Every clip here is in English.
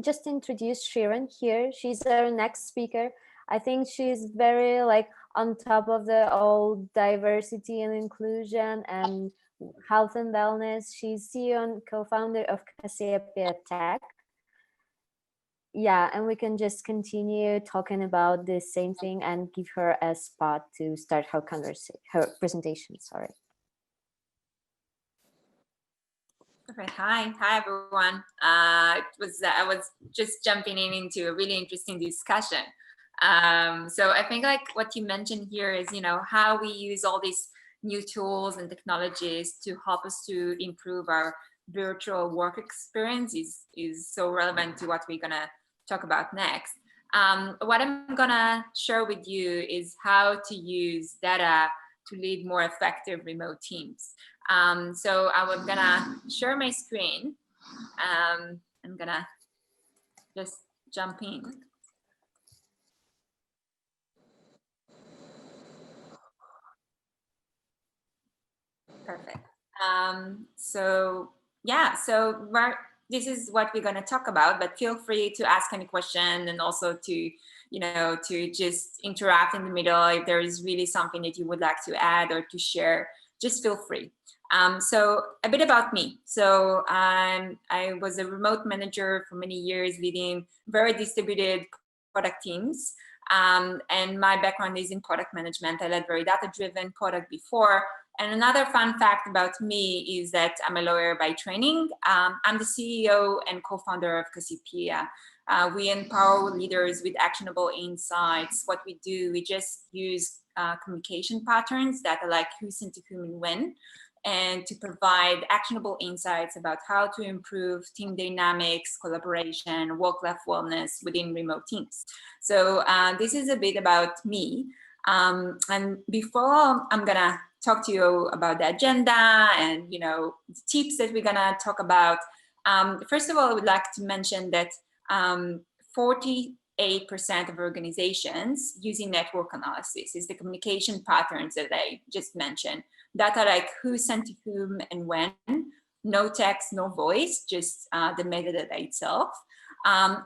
just introduce Shiran here. She's our next speaker. I think she's very like on top of the all diversity and inclusion and health and wellness. She's CEO and co-founder of Cassiopeia Tech. Yeah, and we can just continue talking about the same thing and give her a spot to start her her presentation. Sorry. Perfect. Hi everyone. I was just jumping into a really interesting discussion. So I think like what you mentioned here is, you know, how we use all these new tools and technologies to help us to improve our virtual work experience is so relevant to what we're gonna talk about next. What I'm gonna share with you is how to use data to lead more effective remote teams. So I'm gonna share my screen. I'm gonna just jump in. Perfect. So yeah, so this is what we're gonna talk about, but feel free to ask any question and also to, you know, to just interact in the middle. If there is really something that you would like to add or to share, just feel free. So a bit about me. So I was a remote manager for many years, leading very distributed product teams. And my background is in product management. I led very data-driven product before. And another fun fact about me is that I'm a lawyer by training. I'm the CEO and co-founder of Cassiopeia. We empower leaders with actionable insights. What we do, we just use communication patterns that are like who sent to whom and when, and to provide actionable insights about how to improve team dynamics, collaboration, work-life wellness within remote teams. So this is a bit about me. And before I'm gonna talk to you about the agenda and, you know, the tips that we're gonna talk about, first of all, I would like to mention that 48% of organizations using network analysis is the communication patterns that I just mentioned. That are like who sent to whom and when, no text, no voice, just the metadata itself.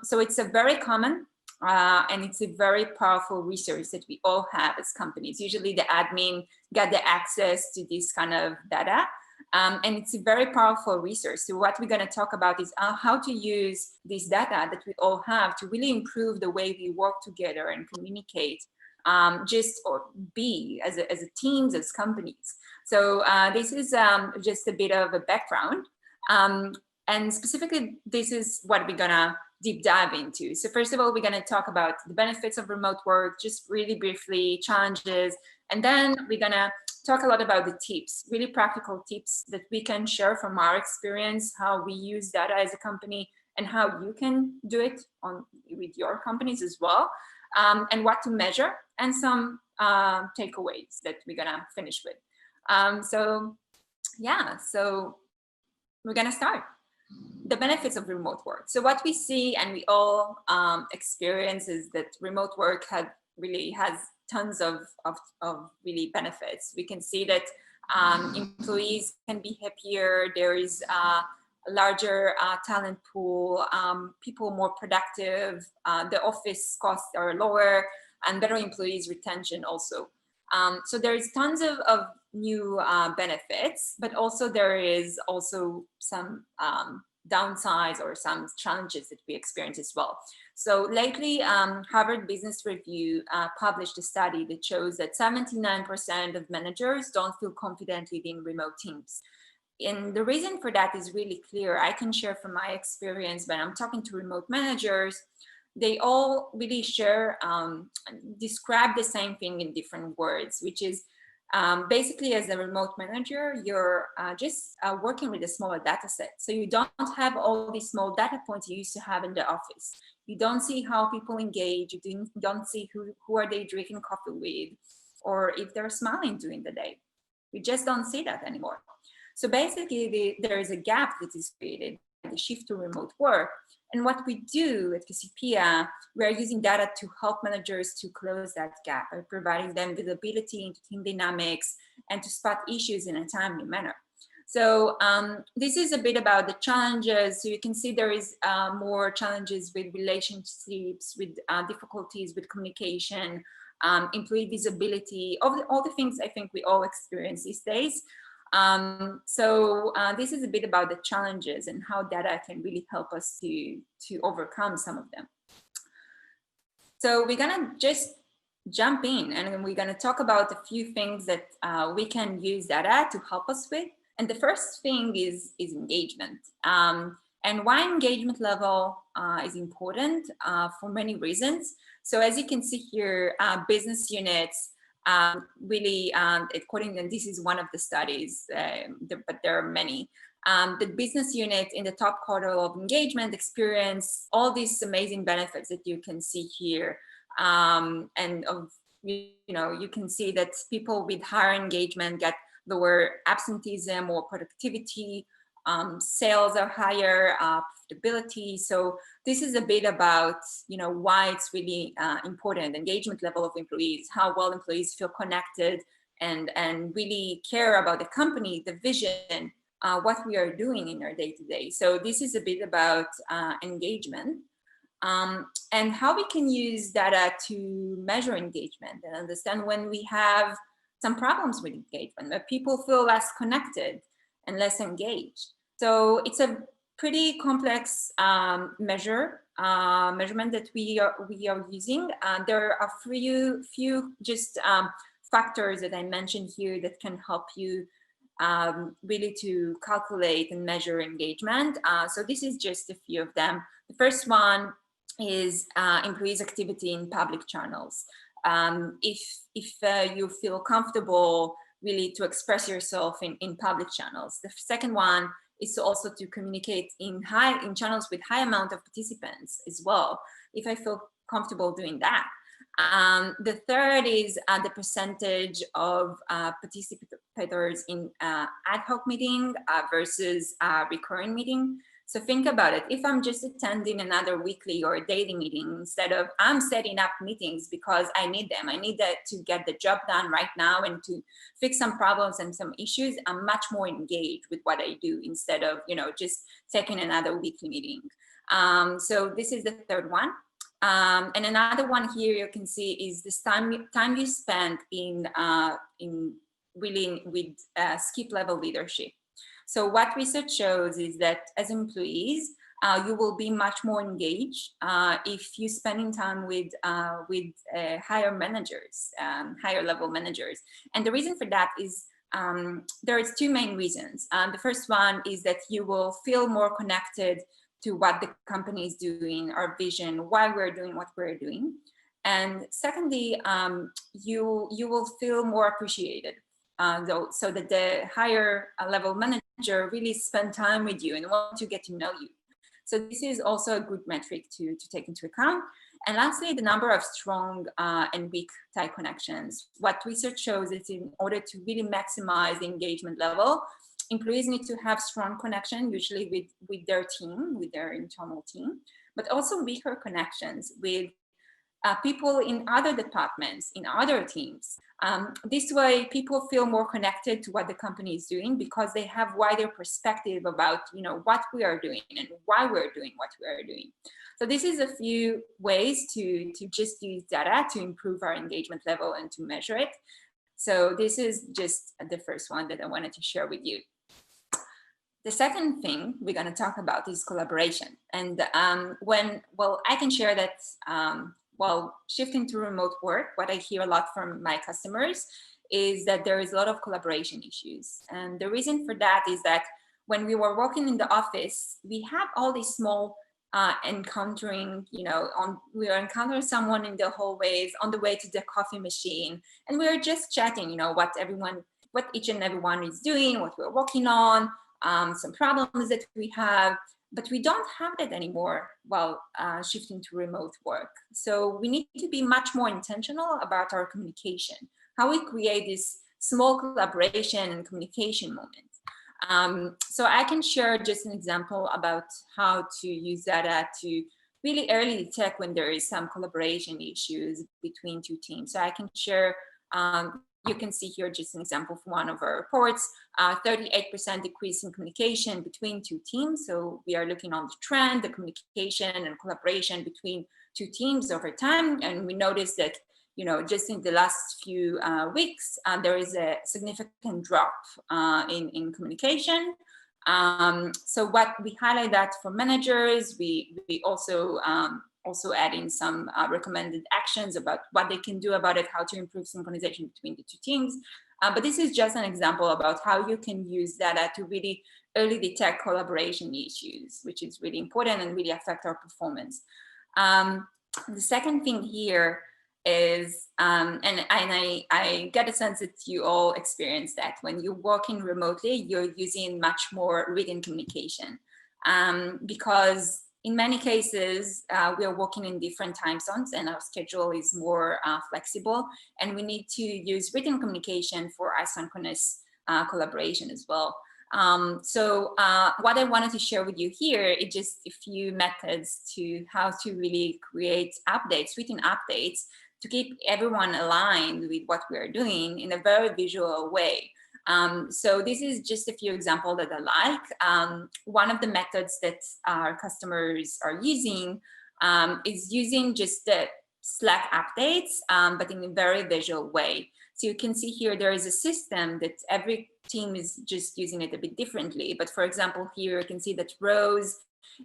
So it's a very common and it's a very powerful resource that we all have as companies. Usually the admin got the access to this kind of data. And it's a very powerful resource. So what we're going to talk about is how to use this data that we all have to really improve the way we work together and communicate, just or be as a teams, as companies. So this is just a bit of a background. And specifically, this is what we're gonna deep dive into. So first of all, we're gonna talk about the benefits of remote work, just really briefly, challenges, and then we're gonna talk a lot about the tips, really practical tips that we can share from our experience, how we use data as a company, and how you can do it with your companies as well, and what to measure, and some takeaways that we're gonna finish with. So yeah, so we're gonna start. The benefits of remote work. So what we see and we all experience is that remote work really has tons of really benefits. We can see that employees can be happier. There is a larger talent pool, people more productive, the office costs are lower, and better employees retention also. So there's tons of new benefits, but also there is also some downsides or some challenges that we experience as well. So lately, Harvard Business Review published a study that shows that 79% of managers don't feel confident leading remote teams. And the reason for that is really clear. I can share from my experience when I'm talking to remote managers. They all really share, describe the same thing in different words, which is basically as a remote manager, you're just working with a smaller data set. So you don't have all these small data points you used to have in the office. You don't see how people engage. You don't see who are they drinking coffee with, or if they're smiling during the day. You just don't see that anymore. So basically there is a gap that is created by the shift to remote work. And what we do at Cassiopeia, we are using data to help managers to close that gap by providing them visibility into team dynamics and to spot issues in a timely manner. So this is a bit about the challenges. So you can see there is more challenges with relationships, with difficulties with communication, employee visibility, all the things I think we all experience these days. This is a bit about the challenges and how data can really help us to overcome some of them. So we're gonna just jump in and we're gonna talk about a few things that we can use data to help us with. And the first thing is engagement. And why engagement level is important for many reasons. So as you can see here, business units really, according to, this is one of the studies, but there are many. The business unit in the top quartile of engagement experience all these amazing benefits that you can see here. And of, you can see that people with higher engagement get lower absenteeism or productivity, sales are higher, profitability. So this is a bit about, why it's really important, engagement level of employees, how well employees feel connected and really care about the company, the vision, what we are doing in our day-to-day. So this is a bit about engagement. And how we can use data to measure engagement and understand when we have some problems with engagement, where people feel less connected and less engaged. So it's a pretty complex measurement that we are using. There are few just factors that I mentioned here that can help you really to calculate and measure engagement. So this is just a few of them. The first one is employees' activity in public channels. If you feel comfortable really to express yourself in public channels. The second one is also to communicate in channels with high amount of participants as well, if I feel comfortable doing that. The third is the percentage of participators in ad hoc meeting versus recurring meeting. So think about it. If I'm just attending another weekly or daily meeting, instead of I'm setting up meetings because I need them, I need that to get the job done right now and to fix some problems and some issues, I'm much more engaged with what I do instead of, just taking another weekly meeting. So this is the third one. And another one here you can see is this time you spend in really with skip level leadership. So what research shows is that as employees, you will be much more engaged if you're spending time with higher managers, higher level managers. And the reason for that is there is two main reasons. The first one is that you will feel more connected to what the company is doing, our vision, why we're doing what we're doing. And secondly, you will feel more appreciated. So that the higher level manager really spend time with you and want to get to know you. So this is also a good metric to take into account. And lastly, the number of strong and weak tie connections. What research shows is in order to really maximize the engagement level, employees need to have strong connection, usually with their team, with their internal team, but also weaker connections with people in other departments, in other teams. This way, people feel more connected to what the company is doing because they have wider perspective about, what we are doing and why we're doing what we are doing. So this is a few ways to just use data to improve our engagement level and to measure it. So this is just the first one that I wanted to share with you. The second thing we're going to talk about is collaboration. And I can share that while shifting to remote work, what I hear a lot from my customers is that there is a lot of collaboration issues. And the reason for that is that when we were working in the office, we have all these small encountering, we are encountering someone in the hallways on the way to the coffee machine, and we are just chatting, what each and everyone is doing, what we're working on, some problems that we have. But we don't have that anymore while shifting to remote work. So we need to be much more intentional about our communication, how we create this small collaboration and communication moment. So I can share just an example about how to use data to really early detect when there is some collaboration issues between two teams. So I can share you can see here just an example from one of our reports, 38% decrease in communication between two teams. So we are looking on the trend, the communication and collaboration between two teams over time. And we noticed that, just in the last few weeks, there is a significant drop in communication. So what we highlight that for managers, we also add in some recommended actions about what they can do about it, how to improve synchronization between the two teams. But this is just an example about how you can use data to really early detect collaboration issues, which is really important and really affect our performance. The second thing here is, and I get a sense that you all experience that when you're working remotely, you're using much more written communication, because in many cases, we are working in different time zones and our schedule is more flexible, and we need to use written communication for asynchronous collaboration as well. So what I wanted to share with you here is just a few methods to how to really create updates, written updates, to keep everyone aligned with what we're doing in a very visual way. So this is just a few examples that I like. One of the methods that our customers are using is using just the Slack updates, but in a very visual way. So you can see here, there is a system that every team is just using it a bit differently. But for example, here you can see that Rose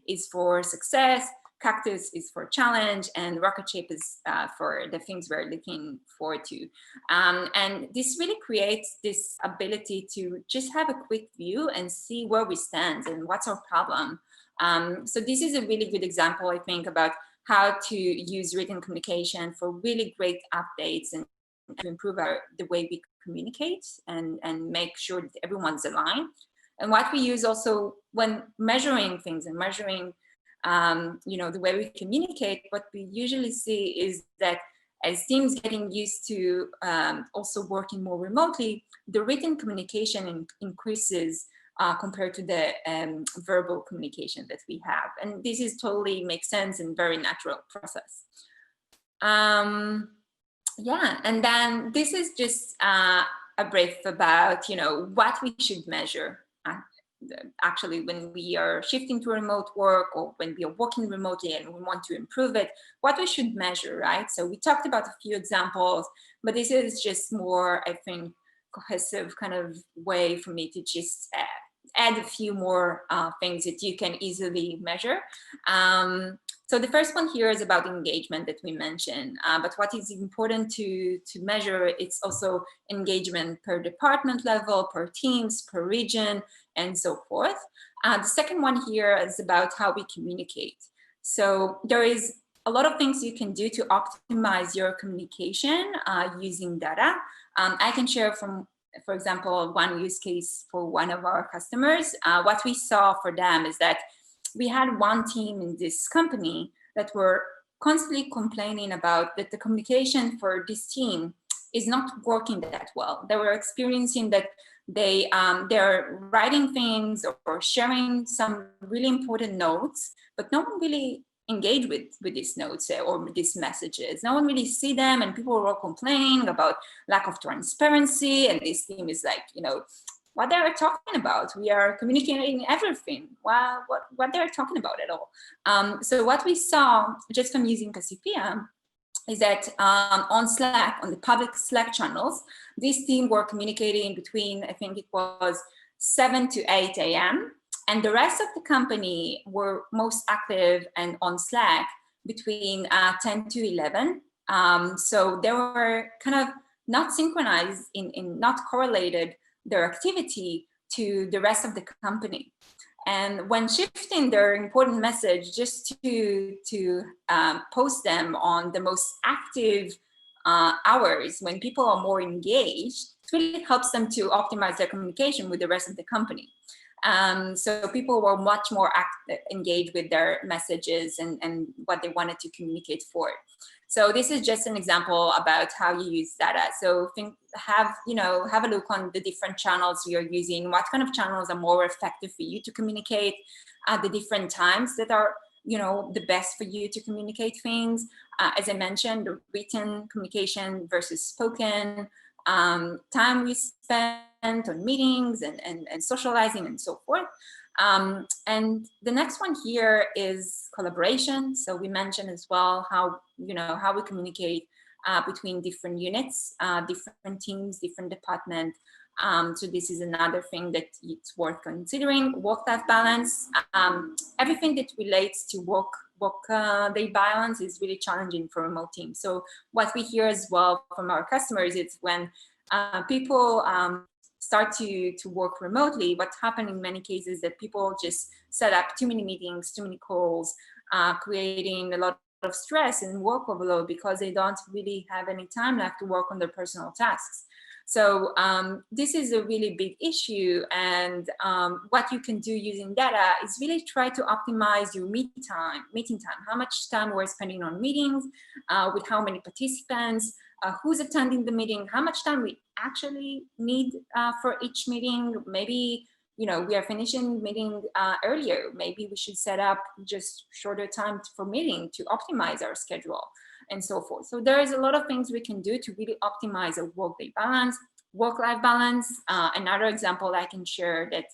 is for success, Cactus is for challenge, and Rocket Ship is for the things we're looking forward to. And this really creates this ability to just have a quick view and see where we stand and what's our problem. So this is a really good example, I think, about how to use written communication for really great updates and to improve the way we communicate and make sure that everyone's aligned. And what we use also when measuring things and measuring the way we communicate, what we usually see is that as teams getting used to also working more remotely, the written communication increases compared to the verbal communication that we have. And this is totally makes sense and very natural process. Yeah, and then this is just a brief about, what we should measure. Actually, when we are shifting to remote work or when we are working remotely and we want to improve it, what we should measure, right? So we talked about a few examples, but this is just more, I think, cohesive kind of way for me to just add a few more things that you can easily measure. So the first one here is about engagement that we mentioned, but what is important to measure, it's also engagement per department level, per teams, per region, and so forth. The second one here is about how we communicate. So there is a lot of things you can do to optimize your communication using data. I can share from, for example, one use case for one of our customers. What we saw for them is that we had one team in this company that were constantly complaining about that the communication for this team is not working that well. They were experiencing that they're writing things or sharing some really important notes, but no one really engaged with these notes or these messages. No one really see them, and people were complaining about lack of transparency. And this team is like, what they're talking about. We are communicating everything. Wow, what they're talking about at all. So what we saw just from using Cassiopeia is that on Slack, on the public Slack channels, this team were communicating between, I think it was 7 to 8 a.m. And the rest of the company were most active and on Slack between 10 to 11. So they were kind of not synchronized in not correlated their activity to the rest of the company. And when shifting their important message just to post them on the most active hours when people are more engaged, it really helps them to optimize their communication with the rest of the company. So people were much more engaged with their messages and what they wanted to communicate for. So this is just an example about how you use data. So have a look on the different channels you're using. What kind of channels are more effective for you to communicate at the different times that are the best for you to communicate things. As I mentioned, the written communication versus spoken. time we spent on meetings and socializing and so forth. And the next one here is collaboration. So we mentioned as well how, how we communicate between different units, different teams, different departments. So this is another thing that it's worth considering. Work-life balance. Everything that relates to work-day balance is really challenging for remote teams. So what we hear as well from our customers is when people start to work remotely, what's happened in many cases that people just set up too many meetings, too many calls, creating a lot of stress and work overload because they don't really have any time left to work on their personal tasks. So this is a really big issue, and what you can do using data is really try to optimize your meeting time, how much time we're spending on meetings, with how many participants, who's attending the meeting, how much time we actually need for each meeting. Maybe, we are finishing meeting earlier. Maybe we should set up just shorter time for meeting to optimize our schedule and so forth. So there is a lot of things we can do to really optimize a work-day balance, work-life balance. Another example I can share that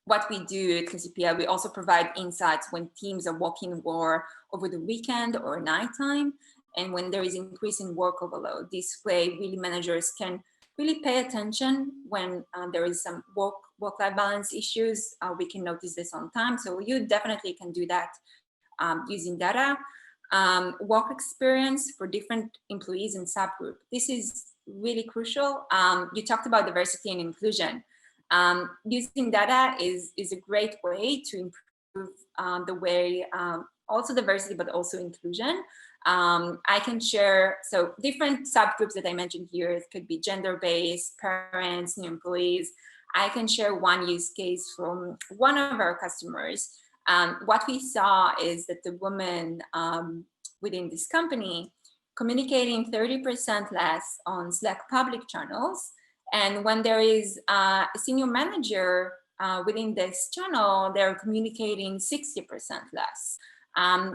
what we do at Cassiopeia, we also provide insights when teams are working more over the weekend or nighttime, and when there is increase in work overload. This way, really managers can really pay attention when there is some work-life balance issues. We can notice this on time. So you definitely can do that using data. Work experience for different employees and subgroup. This is really crucial. You talked about diversity and inclusion. Using data is a great way to improve the way, also diversity, but also inclusion. I can share, so different subgroups that I mentioned here, it could be gender-based, parents, new employees. I can share one use case from one of our customers. What we saw is that the women within this company communicating 30% less on Slack public channels. And when there is a senior manager within this channel, they're communicating 60% less.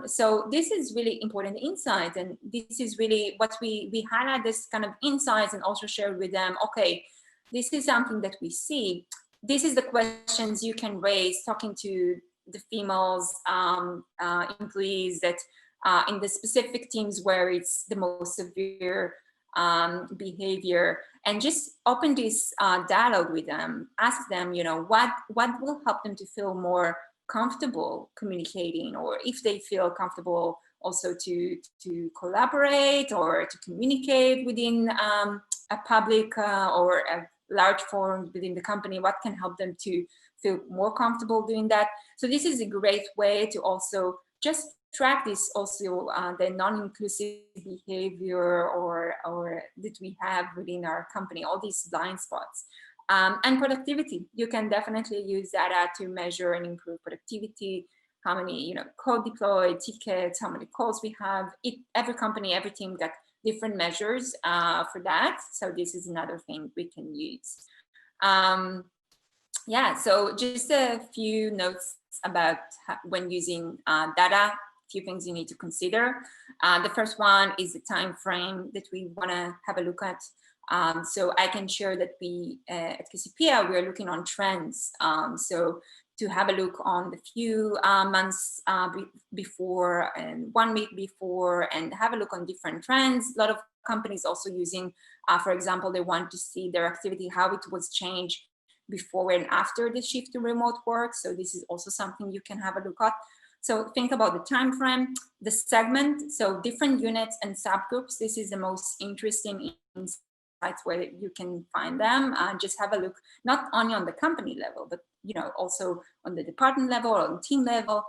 So this is really important insight. And this is really what we highlight this kind of insights and also share with them, okay, this is something that we see. This is the questions you can raise talking to the females employees that in the specific teams where it's the most severe behavior, and just open this dialogue with them. Ask them, what will help them to feel more comfortable communicating, or if they feel comfortable also to collaborate or to communicate within a public or a large forum within the company, what can help them to feel more comfortable doing that. So this is a great way to also just track this, also the non-inclusive behavior or that we have within our company, all these blind spots. And productivity, you can definitely use data to measure and improve productivity, how many code deployed, tickets, how many calls we have. Every company, every team got different measures for that. So this is another thing we can use. Yeah, so just a few notes about when using data, a few things you need to consider. The first one is the time frame that we want to have a look at. So I can share that we at Cassiopeia, we're looking on trends. So to have a look on the few months before and 1 week before, and have a look on different trends. A lot of companies also using, for example, they want to see their activity, how it was changed before and after the shift to remote work. So this is also something you can have a look at. So think about the time frame, the segment, so different units and subgroups. This is the most interesting insights where you can find them. Just have a look, not only on the company level, but also on the department level or on team level,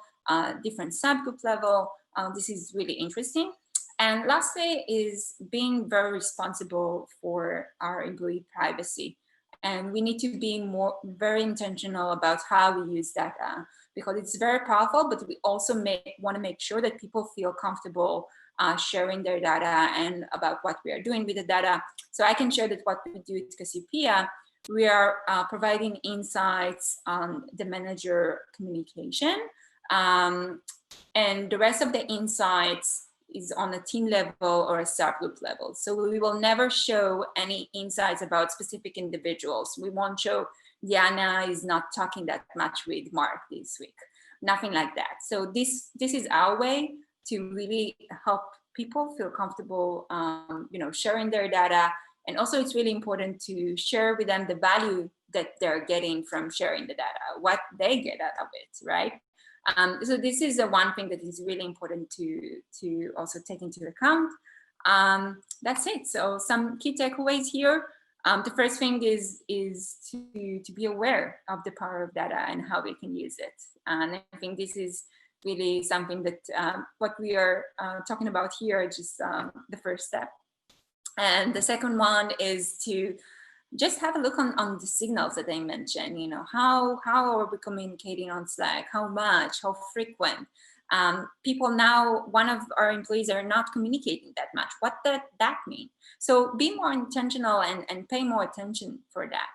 different subgroup level. This is really interesting. And lastly is being very responsible for our employee privacy. And we need to be very intentional about how we use data, because it's very powerful, but we also want to make sure that people feel comfortable sharing their data and about what we are doing with the data. So I can share that what we do at Cassiopeia, we are providing insights on the manager communication. And the rest of the insights is on a team level or a subgroup level. So we will never show any insights about specific individuals. We won't show Diana is not talking that much with Mark this week. Nothing like that. So this is our way to really help people feel comfortable, sharing their data. And also it's really important to share with them the value that they're getting from sharing the data, what they get out of it, right? So this is the one thing that is really important to also take into account. That's it. So some key takeaways here. The first thing is to be aware of the power of data and how we can use it. And I think this is really something that what we are talking about here is just the first step. And the second one is to just have a look on the signals that I mentioned. How are we communicating on Slack? How much? How frequent? People now, one of our employees are not communicating that much. What that mean? So be more intentional and pay more attention for that.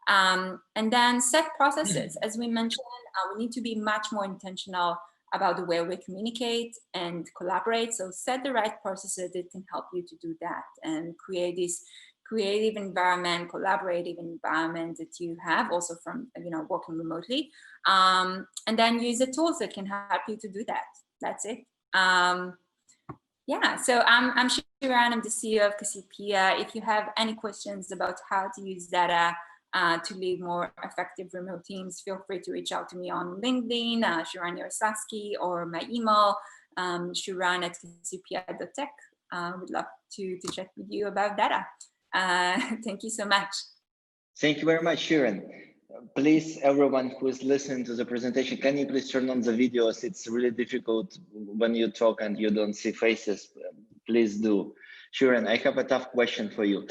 And then set processes. As we mentioned, we need to be much more intentional about the way we communicate and collaborate. So set the right processes that can help you to do that and create this creative environment, collaborative environment that you have also from working remotely, and then use the tools that can help you to do that. That's it. Yeah, so I'm Shiran, I'm the CEO of Cassiopeia. If you have any questions about how to use data to lead more effective remote teams, feel free to reach out to me on LinkedIn, Shiran Yaroslavsky, or my email, shiran@cassiopeia.tech. Would love to chat with you about data. Thank you so much. Thank you very much, Shiran. Please, everyone who is listening to the presentation, can you please turn on the videos? It's really difficult when you talk and you don't see faces. Please do. Shiran, I have a tough question for you.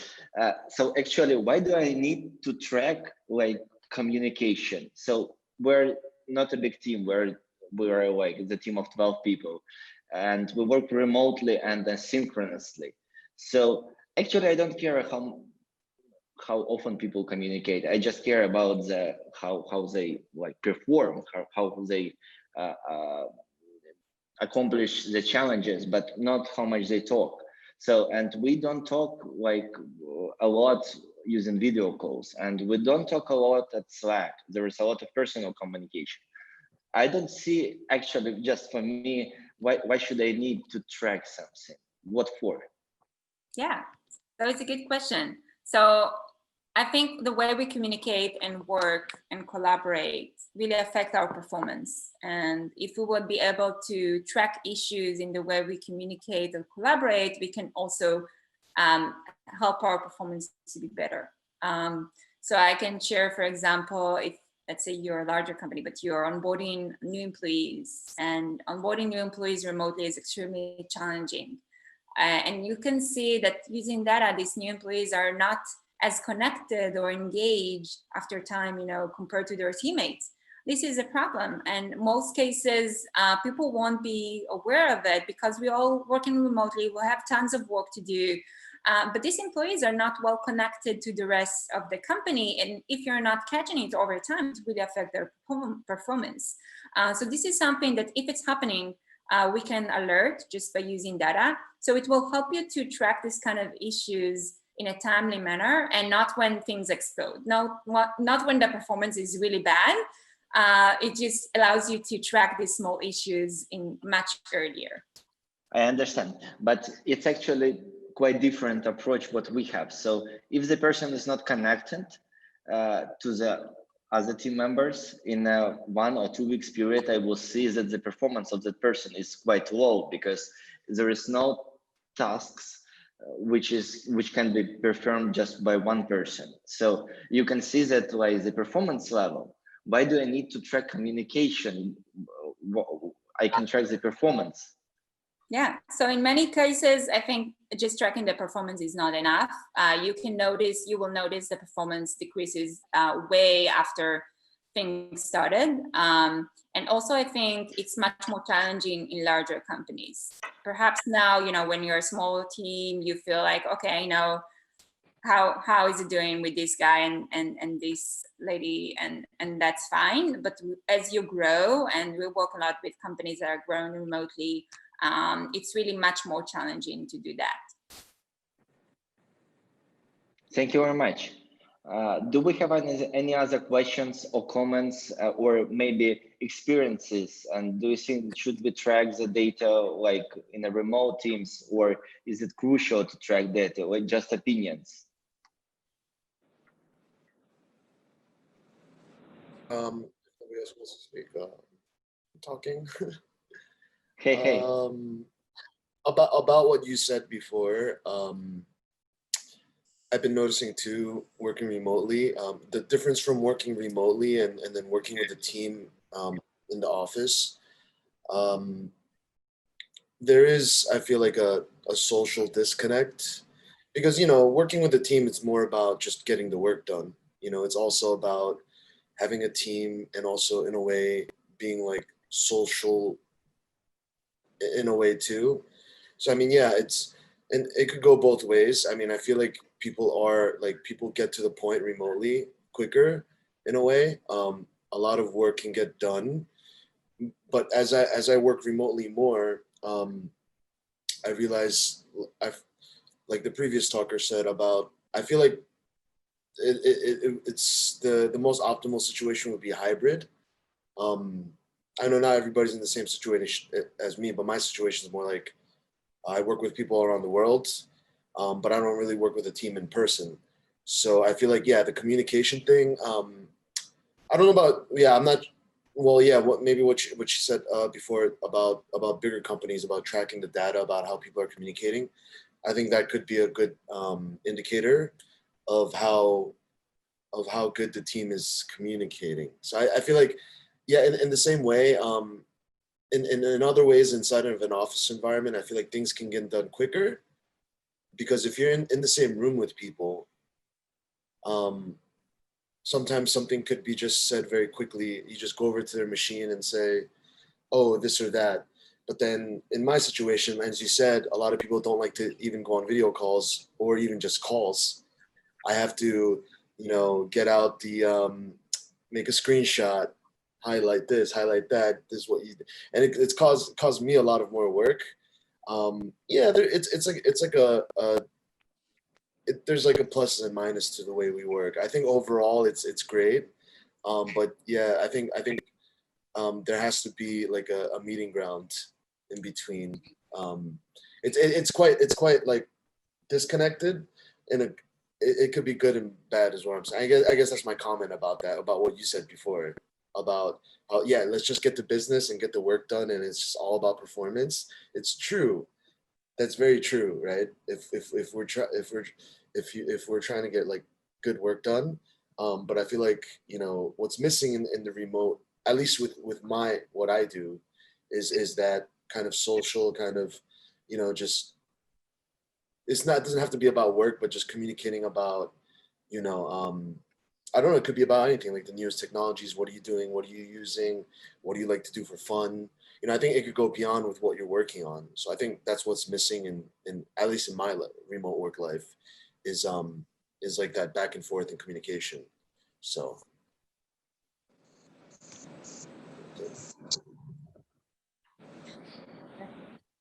So actually, why do I need to track communication? So we're not a big team. We're like the team of 12 people, and we work remotely and asynchronously. So actually, I don't care how often people communicate. I just care about how they perform, how they accomplish the challenges, but not how much they talk. So, and we don't talk a lot using video calls, and we don't talk a lot at Slack. There is a lot of personal communication. I don't see, actually, just for me, why should I need to track something? What for? Yeah, that was a good question. So I think the way we communicate and work and collaborate really affect our performance. And if we would be able to track issues in the way we communicate and collaborate, we can also help our performance to be better. So I can share, for example, if let's say you're a larger company, but you're onboarding new employees, and onboarding new employees remotely is extremely challenging. And you can see that using data, these new employees are not as connected or engaged after time, compared to their teammates. This is a problem. And most cases, people won't be aware of it because we're all working remotely. We'll have tons of work to do. But these employees are not well connected to the rest of the company. And if you're not catching it over time, it will affect their performance. So this is something that if it's happening, we can alert just by using data. So it will help you to track this kind of issues in a timely manner, and not when things explode. Not when the performance is really bad. It just allows you to track these small issues in much earlier. I understand, but it's actually quite different approach what we have. So if the person is not connected to the other team members in a 1 or 2 weeks period, I will see that the performance of that person is quite low because there is no tasks which can be performed just by one person. So you can see that the performance level. Why do I need to track communication? I can track the performance. Yeah, so in many cases, I think just tracking the performance is not enough. You will notice the performance decreases way after things started. And also I think it's much more challenging in larger companies. Perhaps now, when you're a small team, you feel like, okay, how is it doing with this guy and this lady, and that's fine. But as you grow, and we work a lot with companies that are growing remotely, it's really much more challenging to do that. Thank you very much. Do we have any other questions or comments or maybe experiences? And do you think should we track the data like in a remote teams, or is it crucial to track data, or just opinions? Somebody else wants to speak. Talking. Hey. About what you said before. I've been noticing too, working remotely, the difference from working remotely and then working with a team in the office. There is, I feel like a social disconnect, because, you know, working with a team, it's more about just getting the work done. You know, it's also about having a team and also in a way being like social in a way too. So, I mean, yeah, and it could go both ways. I mean, I feel like people get to the point remotely quicker in a way. A lot of work can get done, but as I work remotely more, I realize like the previous talker said about, I feel like it's the most optimal situation would be hybrid. I know not everybody's in the same situation as me, but my situation is more like I work with people around the world, but I don't really work with a team in person. So I feel like, yeah, the communication thing, I don't know about, yeah, I'm not, well, yeah, what she said before about bigger companies, about tracking the data, about how people are communicating. I think that could be a good indicator of how good the team is communicating. So I feel like, yeah, in the same way, in other ways inside of an office environment, I feel like things can get done quicker, because if you're in the same room with people, sometimes something could be just said very quickly. You just go over to their machine and say, oh, this or that. But then in my situation, as you said, a lot of people don't like to even go on video calls or even just calls. I have to, you know, get out the, make a screenshot, highlight this, highlight that, this is what you, and it's caused me a lot of more work. Yeah, it's like there's like a pluses and minus to the way we work. I think overall it's great, but yeah, I think there has to be like a meeting ground in between. It's quite like disconnected, and it could be good and bad is what I'm saying. I guess that's my comment about that, about what you said before, about how, yeah, let's just get to business and get the work done, and it's just all about performance. It's true. That's very true, right? If we're trying to get like good work done, but I feel like, you know, what's missing in the remote, at least with what I do, is that kind of social kind of, you know, just, it doesn't have to be about work, but just communicating about, you know, I don't know, it could be about anything, like the newest technologies. What are you doing? What are you using? What do you like to do for fun? You know, I think it could go beyond with what you're working on. So I think that's what's missing in at least in my remote work life is like that back and forth in communication. So.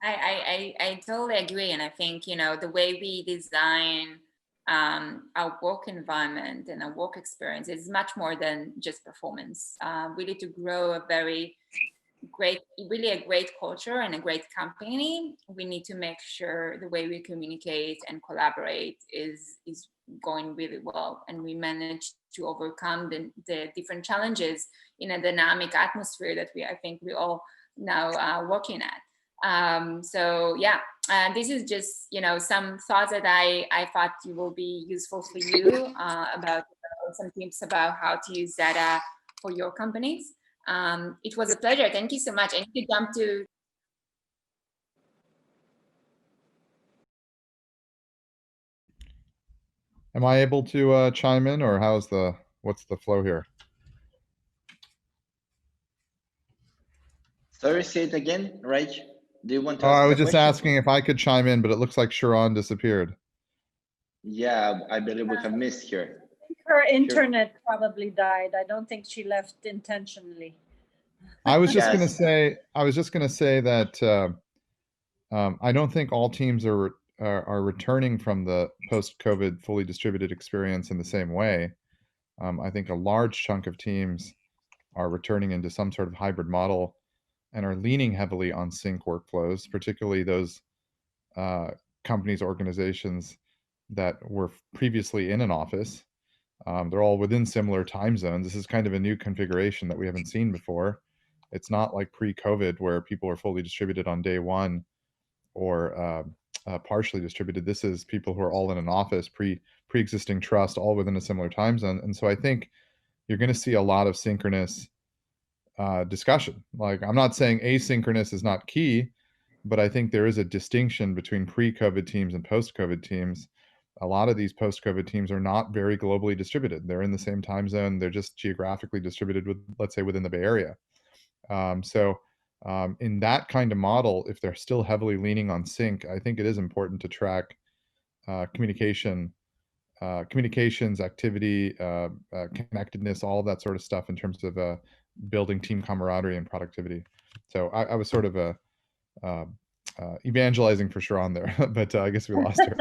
I totally agree, and I think, you know, the way we design our work environment and our work experience is much more than just performance. We need to grow a very great, really a great culture and a great company. We need to make sure the way we communicate and collaborate is going really well, and we manage to overcome the different challenges in a dynamic atmosphere that I think we all now are working at. So yeah, this is just, you know, some thoughts that I thought will be useful for you about some tips about how to use data for your companies. It was a pleasure. Thank you so much. I need to jump to. Am I able to chime in, or what's the flow here? Sorry, say it again, Raj. Do you want to Oh, ask I was the just question? asking if I could chime in, but it looks like Shiran disappeared. Yeah, I believe we have missed her. Her internet probably died. I don't think she left intentionally. I was just Yes. gonna say that I don't think all teams are returning from the post-COVID fully distributed experience in the same way. I think a large chunk of teams are returning into some sort of hybrid model and are leaning heavily on sync workflows, particularly those companies, organizations that were previously in an office. They're all within similar time zones. This is kind of a new configuration that we haven't seen before. It's not like pre-COVID where people are fully distributed on day one or partially distributed. This is people who are all in an office, pre-existing trust, all within a similar time zone. And so I think you're going to see a lot of synchronous discussion. Like, I'm not saying asynchronous is not key, but I think there is a distinction between pre-COVID teams and post-COVID teams. A lot of these post-COVID teams are not very globally distributed. They're in the same time zone. They're just geographically distributed with, let's say, within the Bay Area. In that kind of model, if they're still heavily leaning on sync, I think it is important to track communications, activity, connectedness, all that sort of stuff in terms of building team camaraderie and productivity. So I was sort of evangelizing for Shiran there, but I guess we lost her.